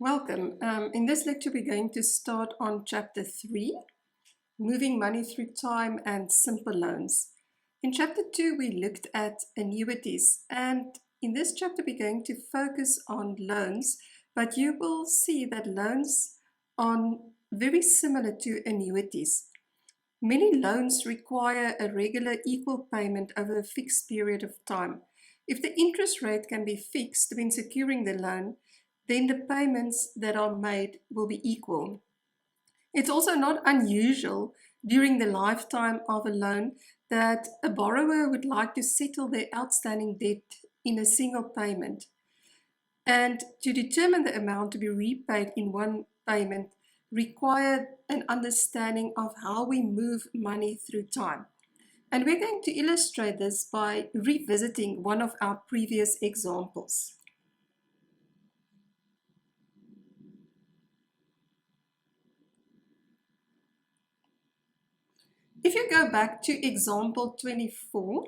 Welcome. In this lecture, we're going to start on Chapter 3, Moving Money Through Time and Simple Loans. In Chapter 2, we looked at annuities, and in this chapter, we're going to focus on loans, but you will see that loans are very similar to annuities. Many loans require a regular equal payment over a fixed period of time. If the interest rate can be fixed when securing the loan, then the payments that are made will be equal. It's also not unusual during the lifetime of a loan that a borrower would like to settle their outstanding debt in a single payment. And to determine the amount to be repaid in one payment require an understanding of how we move money through time. And we're going to illustrate this by revisiting one of our previous examples. If you go back to example 24,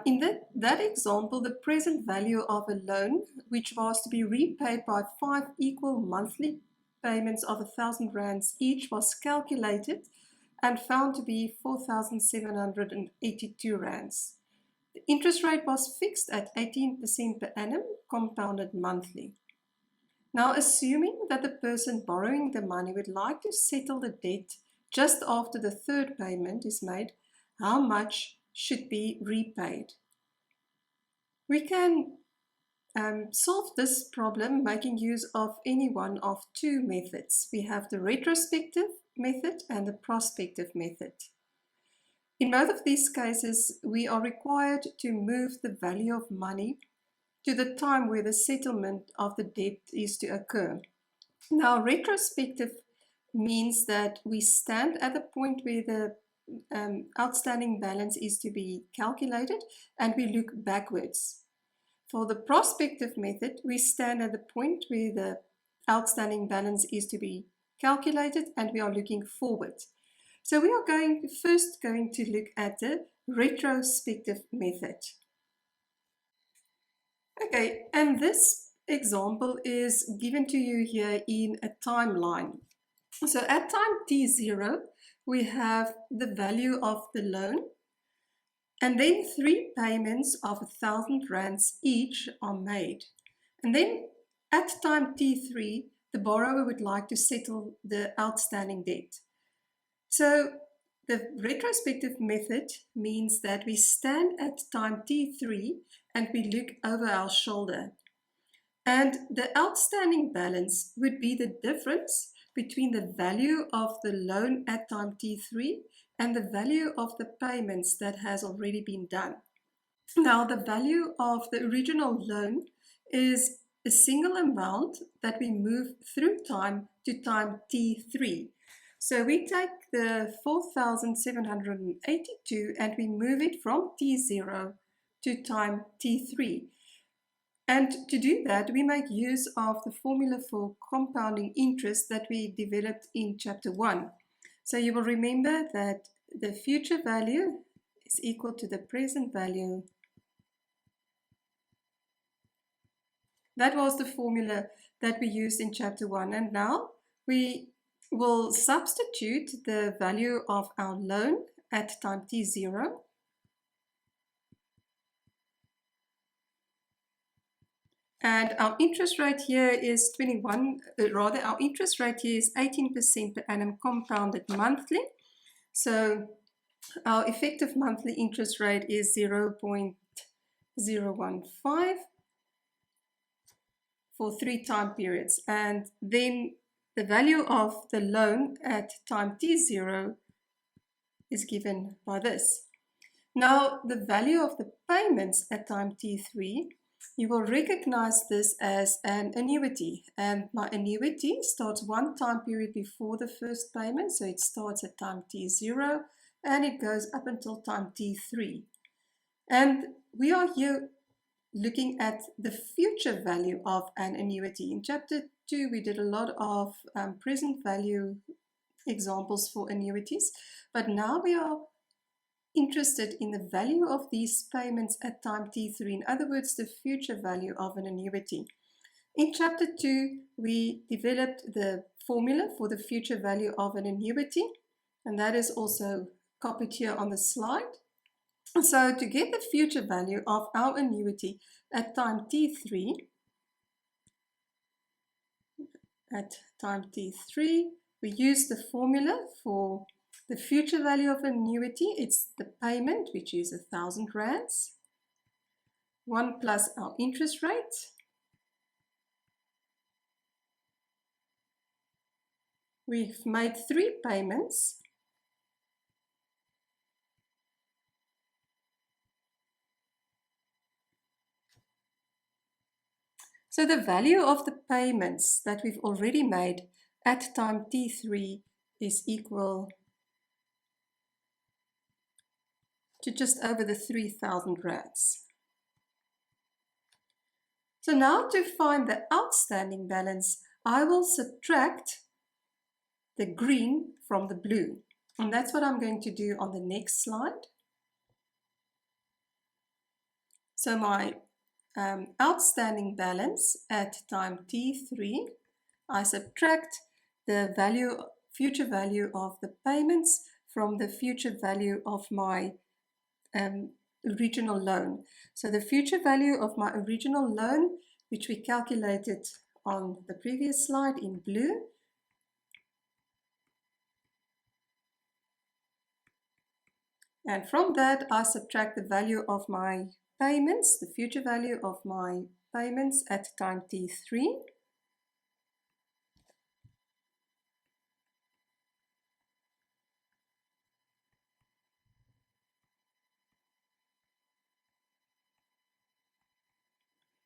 in that example, the present value of a loan, which was to be repaid by 5 equal monthly payments of 1,000 rands each, was calculated and found to be 4,782 rands. The interest rate was fixed at 18% per annum, compounded monthly. Now, assuming that the person borrowing the money would like to settle the debt just after the third payment is made, how much should be repaid? We can solve this problem making use of any one of two methods. We have the retrospective method and the prospective method. In both of these cases, we are required to move the value of money to the time where the settlement of the debt is to occur. Now, retrospective means that we stand at the point where the outstanding balance is to be calculated and we look backwards. For the prospective method, we stand at the point where the outstanding balance is to be calculated and we are looking forward. So we are first going to look at the retrospective method. Okay, and this example is given to you here in a timeline. So at time t0, we have the value of the loan, and then 3 payments of 1,000 rands each are made. And then at time t3, the borrower would like to settle the outstanding debt. So the retrospective method means that we stand at time t3 and we look over our shoulder. And the outstanding balance would be the difference between the value of the loan at time t3 and the value of the payments that has already been done. Now, the value of the original loan is a single amount that we move through time to time t3. So we take the 4,782 and we move it from t0 to time t3. And to do that, we make use of the formula for compounding interest that we developed in Chapter 1. So you will remember that the future value is equal to the present value. That was the formula that we used in Chapter 1. And now we will substitute the value of our loan at time t0. And our interest rate here is our interest rate here is 18% per annum compounded monthly. So our effective monthly interest rate is 0.015 for 3 time periods. And then the value of the loan at time t0 is given by this. Now, the value of the payments at time t3, you will recognize this as an annuity, and my annuity starts one time period before the first payment, so it starts at time t0 and it goes up until time t3. And we are here looking at the future value of an annuity. In Chapter 2, we did a lot of present value examples for annuities, but now we are interested in the value of these payments at time t3, in other words, the future value of an annuity. In Chapter 2, we developed the formula for the future value of an annuity, and that is also copied here on the slide. So to get the future value of our annuity at time T3, we use the formula for the future value of annuity. It's the payment, which is 1,000 rands, 1 plus our interest rate, we've made 3 payments. So the value of the payments that we've already made at time T3 is equal to just over the 3,000 rands. So now to find the outstanding balance, I will subtract the green from the blue. And that's what I'm going to do on the next slide. So my outstanding balance at time T3, I subtract the future value of the payments from the future value of my original loan. So the future value of my original loan, which we calculated on the previous slide in blue, and from that I subtract the value of my payments, the future value of my payments at time T3.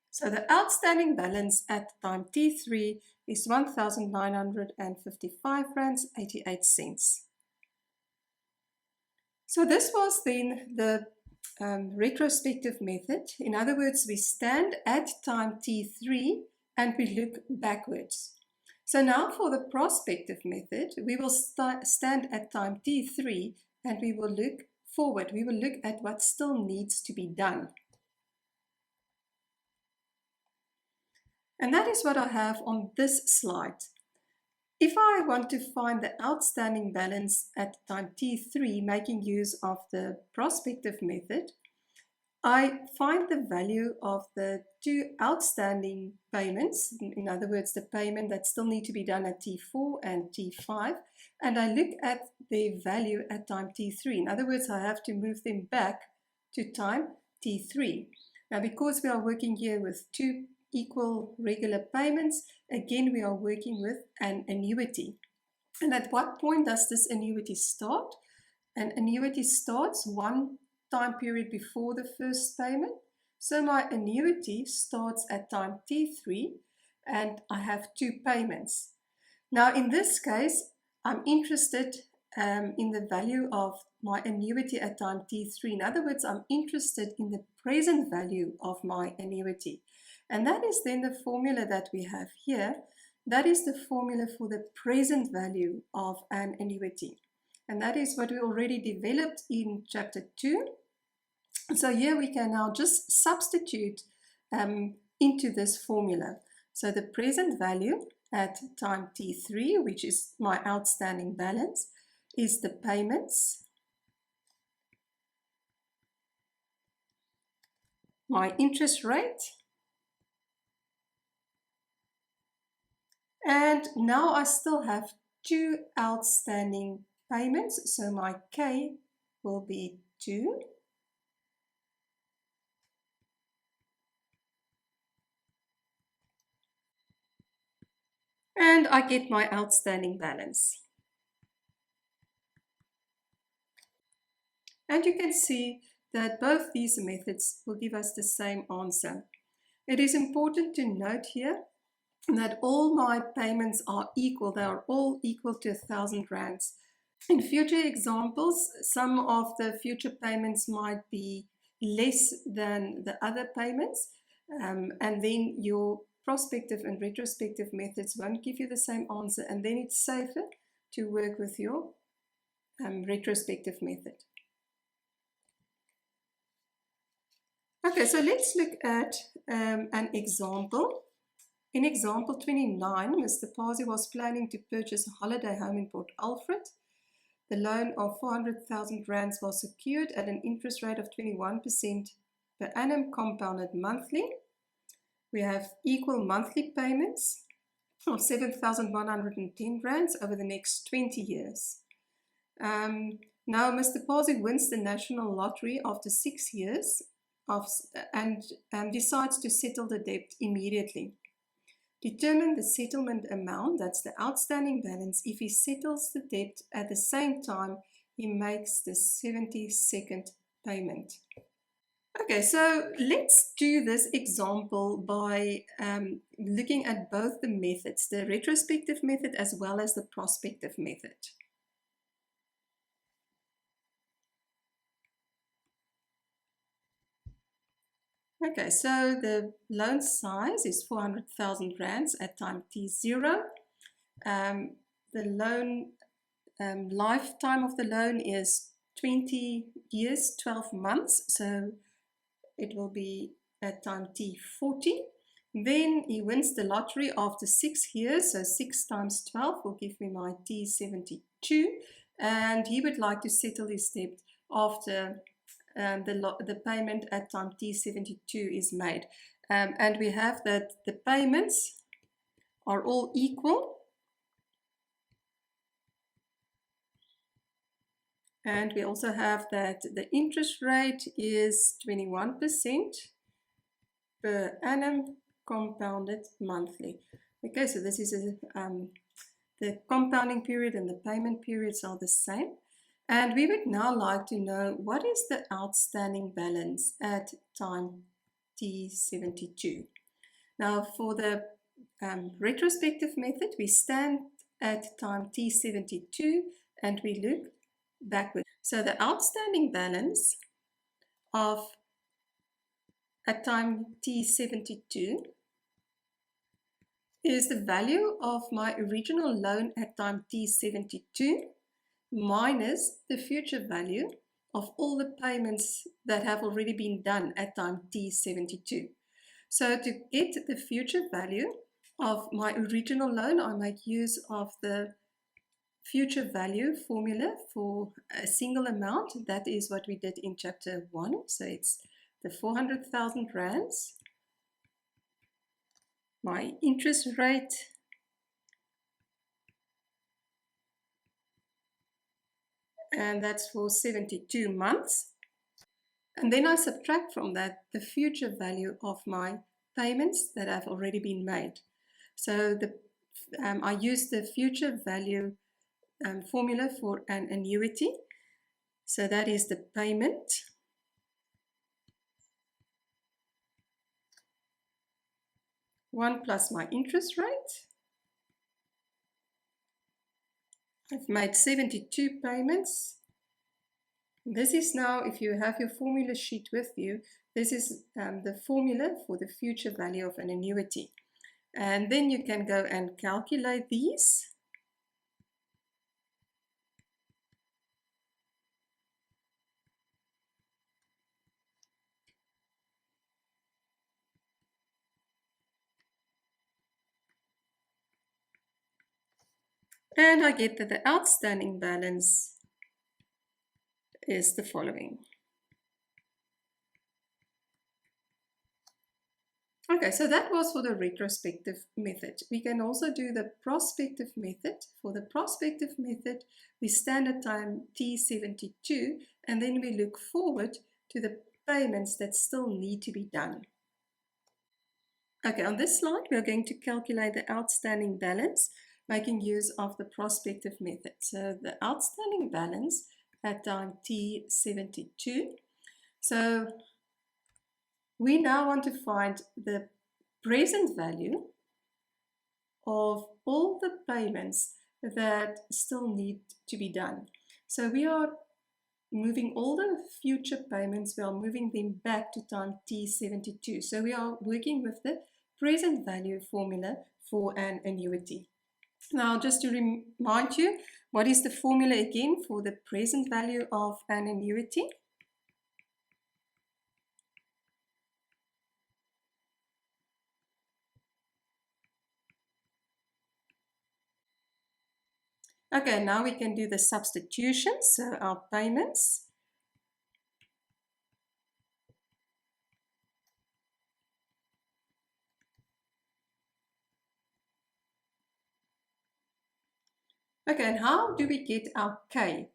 So the outstanding balance at time T3 is 1,955 rands 88 cents. So this was then the retrospective method. In other words, we stand at time T3 and we look backwards. So now for the prospective method, we will stand at time T3 and we will look forward. We will look at what still needs to be done. And that is what I have on this slide. If I want to find the outstanding balance at time T3, making use of the prospective method, I find the value of the 2 outstanding payments, in other words, the payment that still need to be done at T4 and T5, and I look at their value at time T3. In other words, I have to move them back to time T3. Now, because we are working here with 2 equal regular payments, again we are working with an annuity. And at what point does this annuity start? An annuity starts 1 time period before the first payment. So my annuity starts at time T3 and I have 2 payments. Now in this case, I'm interested in the value of my annuity at time T3. In other words, I'm interested in the present value of my annuity. And that is then the formula that we have here. That is the formula for the present value of an annuity. And that is what we already developed in Chapter 2. So here we can now just substitute into this formula. So the present value at time T3, which is my outstanding balance, is the payments, my interest rate, and now I still have 2 outstanding payments, so my K will be 2. And I get my outstanding balance. And you can see that both these methods will give us the same answer. It is important to note here that all my payments are equal. They are all equal to 1,000 rands. In future examples, some of the future payments might be less than the other payments, and then your prospective and retrospective methods won't give you the same answer, and then it's safer to work with your retrospective method. Okay, so let's look at an example. In example 29, Mr. Pasi was planning to purchase a holiday home in Port Alfred. The loan of 400,000 rands was secured at an interest rate of 21% per annum compounded monthly. We have equal monthly payments of 7,110 rands over the next 20 years. Now Mr. Pasi wins the national lottery after 6 years and decides to settle the debt immediately. Determine the settlement amount, that's the outstanding balance, if he settles the debt at the same time he makes the 72nd payment. Okay, so let's do this example by looking at both the methods, the retrospective method as well as the prospective method. Okay, so the loan size is 400,000 rands at time t0. The loan lifetime of the loan is 20 years, 12 months, so it will be at time t40. Then he wins the lottery after 6 years, so 6 times 12 will give me my t72, and he would like to settle his debt after the payment at time t72 is made. And we have that the payments are all equal. And we also have that the interest rate is 21% per annum compounded monthly. Okay, so this is the compounding period and the payment periods are the same. And we would now like to know what is the outstanding balance at time t72. Now for the retrospective method, we stand at time t72 and we look backward. So the outstanding balance at time t72 is the value of my original loan at time t72 minus the future value of all the payments that have already been done at time t72. So to get the future value of my original loan, I make use of the future value formula for a single amount. That is what we did in chapter 1. So it's the 400,000 rands, my interest rate, and that's for 72 months. And then I subtract from that the future value of my payments that have already been made. So I use the future value formula for an annuity. So that is the payment one plus my interest rate. I've made 72 payments. This is now, if you have your formula sheet with you, this is the formula for the future value of an annuity. And then you can go and calculate these. And I get that the outstanding balance is the following. Okay, so that was for the retrospective method. We can also do the prospective method. For the prospective method, we stand at time t72 and then we look forward to the payments that still need to be done. Okay, on this slide, we are going to calculate the outstanding balance making use of the prospective method. So the outstanding balance at time t72. So we now want to find the present value of all the payments that still need to be done. So we are moving all the future payments, we are moving them back to time t72. So we are working with the present value formula for an annuity. Now, just to remind you, what is the formula again for the present value of an annuity? Okay, now we can do the substitution, so our payments. Okay, and how do we get our K?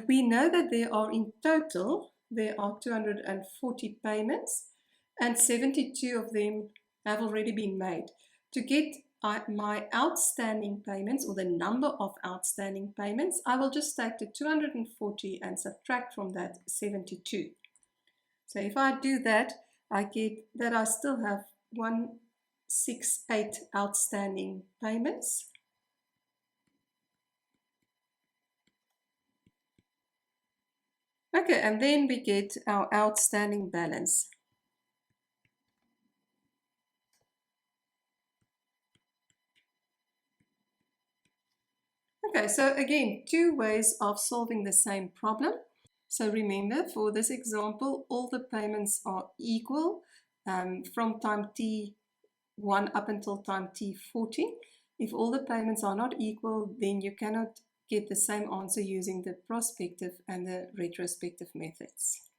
We know that there are in total, there are 240 payments and 72 of them have already been made. To get my outstanding payments or the number of outstanding payments, I will just take the 240 and subtract from that 72. So if I do that, I get that I still have 168 outstanding payments. Okay, and then we get our outstanding balance. Okay, so again, two ways of solving the same problem. So remember, for this example, all the payments are equal from time t1 up until time t40. If all the payments are not equal, then you cannot get the same answer using the prospective and the retrospective methods.